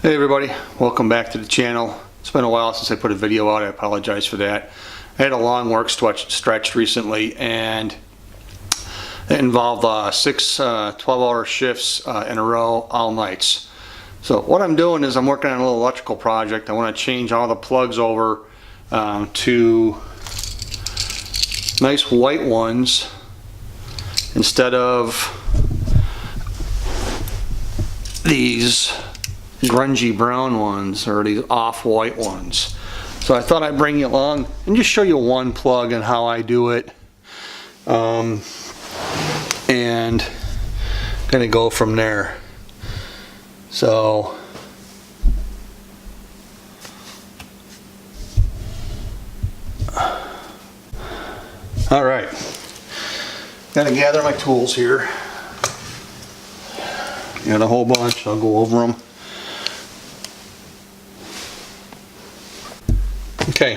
Hey everybody, welcome back to the channel. It's been a while since I put a video out. I apologize for that. I had a long work stretch recently, and it involved 6 12-hour shifts in a row, all nights. So what I'm doing is I'm working on a little electrical project. I want to change all the plugs over to nice white ones instead of these grungy brown ones or these off-white ones. So I thought I'd bring you along and just show you one plug and how I do it, and gonna go from there. So all right, gotta gather my tools here. Got a whole bunch. I'll go over them. Okay,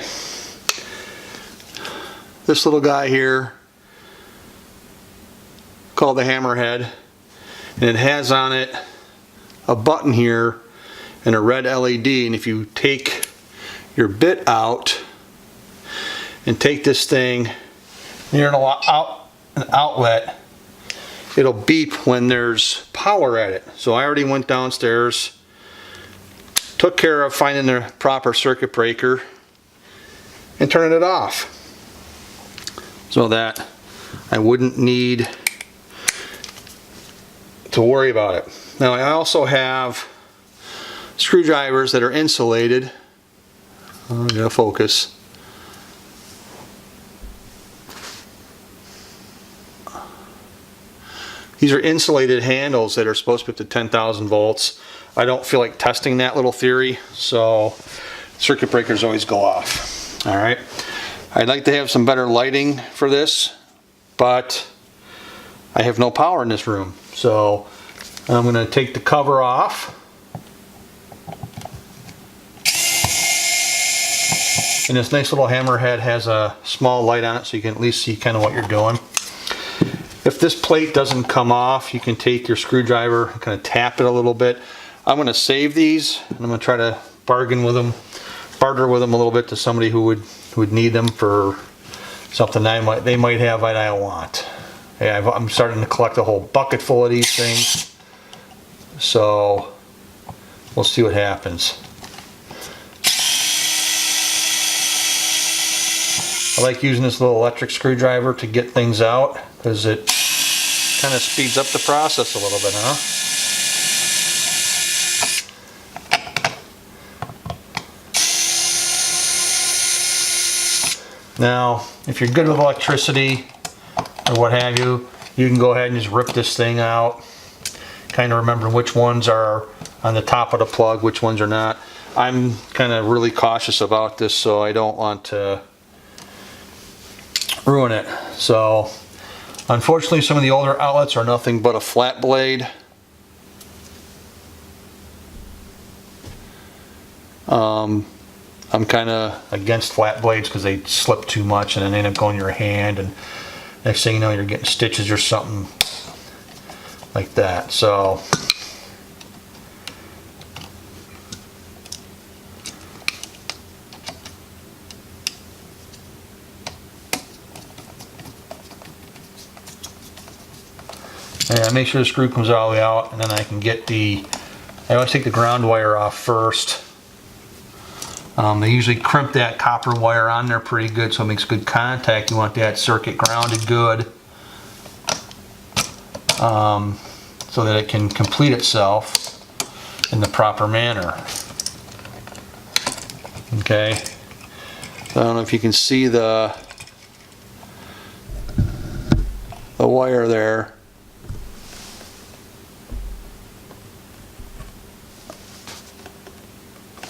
this little guy here called the hammerhead, and it has on it a button here and a red LED, and if you take your bit out and take this thing near an outlet, it'll beep when there's power at it. So I already went downstairs, took care of finding the proper circuit breaker and turning it off so that I wouldn't need to worry about it. Now I also have screwdrivers that are insulated. I'm gonna focus. These are insulated handles that are supposed to be up to 10,000 volts. I don't feel like testing that little theory, so circuit breakers always go off. All right, I'd like to have some better lighting for this, but I have no power in this room. So I'm going to take the cover off. And this nice little hammerhead has a small light on it, so you can at least see kind of what you're doing. If this plate doesn't come off, you can take your screwdriver and kind of tap it a little bit. I'm going to save these, and I'm going to try to barter with them a little bit to somebody who would need them for something they might have that I want. Yeah, I'm starting to collect a whole bucket full of these things, so we'll see what happens. I like using this little electric screwdriver to get things out because it kind of speeds up the process a little bit, huh? Now, if you're good with electricity or what have you, you can go ahead and just rip this thing out. Kind of remember which ones are on the top of the plug, which ones are not. I'm kind of really cautious about this, so I don't want to ruin it. So, unfortunately, some of the older outlets are nothing but a flat blade. I'm kind of against flat blades because they slip too much and then they end up going in your hand, and next thing you know you're getting stitches or something like that. So yeah, make sure the screw comes all the way out, and then I can get I always take the ground wire off first. They usually crimp that copper wire on there pretty good so it makes good contact. You want that circuit grounded good so that it can complete itself in the proper manner. Okay, so I don't know if you can see the wire there.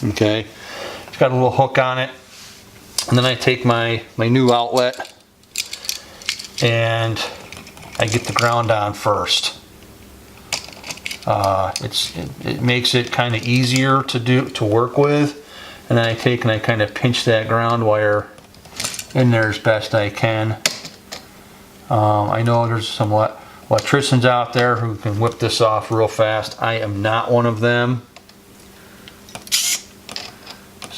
Okay, it's got a little hook on it, and then I take my new outlet and I get the ground on first. It makes it kind of easier to work with, and then I take and I kind of pinch that ground wire in there as best I can. I know there's some electricians out there who can whip this off real fast. I am not one of them.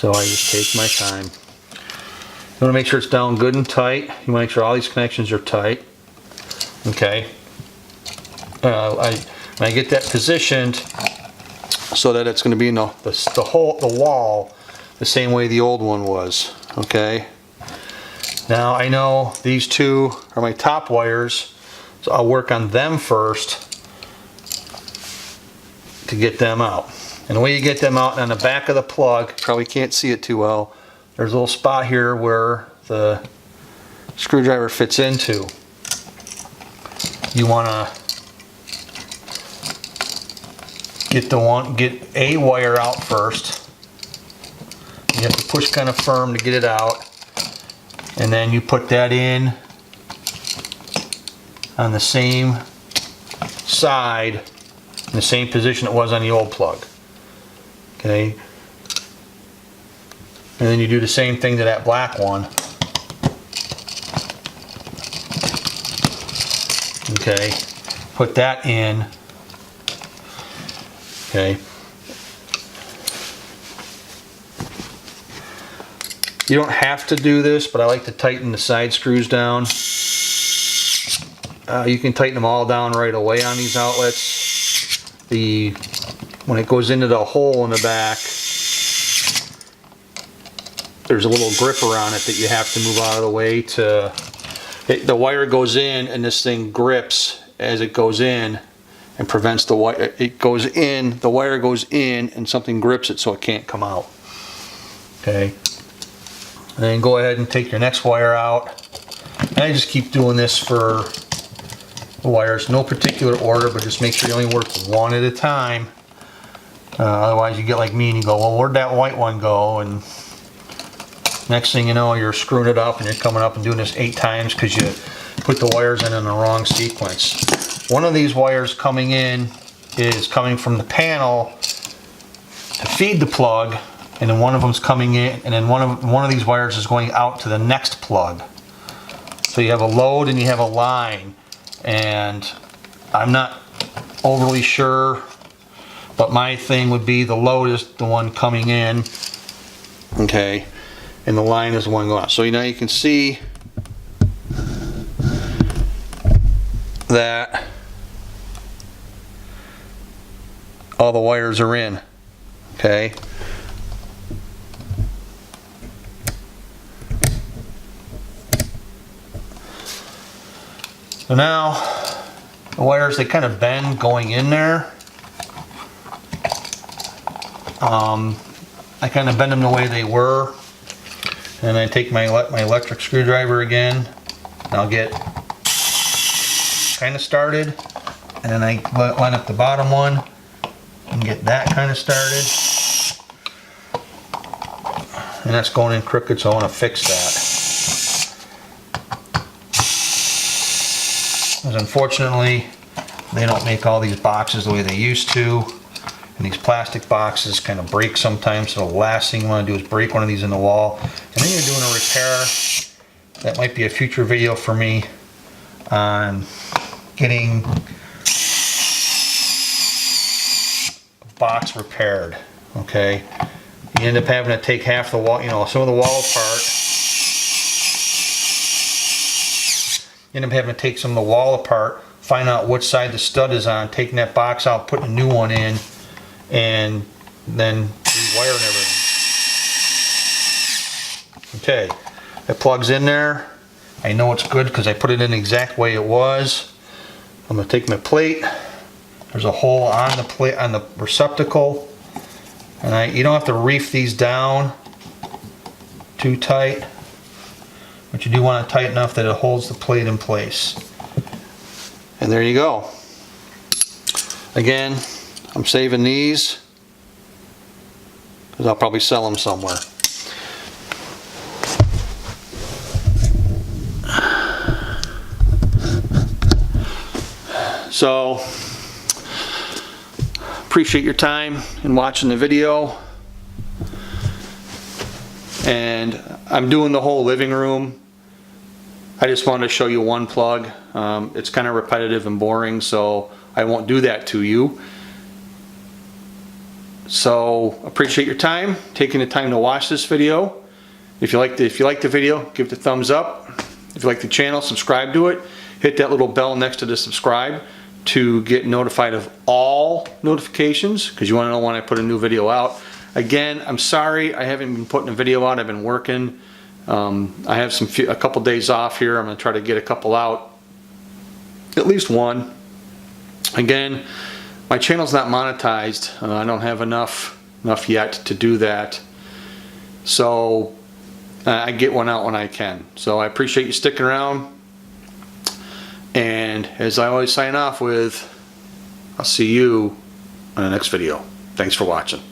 So I just take my time. You want to make sure it's down good and tight. You want to make sure all these connections are tight. Okay. When I get that positioned so that it's going to be in the wall the same way the old one was. Okay. Now I know these two are my top wires, so I'll work on them first to get them out. And the way you get them out, on the back of the plug, probably can't see it too well, there's a little spot here where the screwdriver fits into. You want to get a wire out first. You have to push kind of firm to get it out, and then you put that in on the same side, in the same position it was on the old plug. Okay, and then you do the same thing to that black one. Okay, put that in. Okay. You don't have to do this, but I like to tighten the side screws down. You can tighten them all down right away on these outlets. When it goes into the hole in the back, there's a little gripper on it that you have to move out of the way to. The wire goes in, and this thing grips as it goes in and prevents the wire. It goes in, the wire goes in, and something grips it so it can't come out. Okay. And then go ahead and take your next wire out. And I just keep doing this for the wires, no particular order, but just make sure you only work one at a time. Otherwise you get like me and you go, well, where'd that white one go? And next thing you know, you're screwing it up and you're coming up and doing this 8 times because you put the wires in the wrong sequence. One of these wires coming in is coming from the panel to feed the plug, and then one of them's coming in, and then one of these wires is going out to the next plug. So you have a load and you have a line, and I'm not overly sure, but my thing would be the load is the one coming in, okay, and the line is the one going out. So now you can see that all the wires are in, okay. So now the wires, they kind of bend going in there. I kind of bend them the way they were, and I take my electric screwdriver again, and I'll get kind of started, and then I line up the bottom one and get that kind of started, and that's going in crooked, so I want to fix that. Because unfortunately they don't make all these boxes the way they used to, and these plastic boxes kind of break sometimes, so the last thing you want to do is break one of these in the wall. And then you're doing a repair. That might be a future video for me on getting a box repaired. Okay, you end up having to take half the wall, some of the wall apart. You end up having to take some of the wall apart, find out which side the stud is on, taking that box out, putting a new one in, and then rewire and everything. Okay, it plugs in there. I know it's good because I put it in the exact way it was. I'm going to take my plate. There's a hole on the plate, on the receptacle, and you don't have to reef these down too tight, but you do want it tight enough that it holds the plate in place. And there you go. Again, I'm saving these because I'll probably sell them somewhere. So, appreciate your time in watching the video. And I'm doing the whole living room. I just wanted to show you one plug. It's kind of repetitive and boring, so I won't do that to you. So appreciate your time, taking the time to watch this video. If you like the video, give it a thumbs up. If you like the channel, subscribe to it. Hit that little bell next to the subscribe to get notified of all notifications, because you want to know when I put a new video out. Again, I'm sorry I haven't been putting a video out. I've been working. I have a couple days off here. I'm going to try to get a couple out, at least one. Again, my channel's not monetized. I don't have enough yet to do that. So I get one out when I can. So I appreciate you sticking around. And as I always sign off with, I'll see you on the next video. Thanks for watching.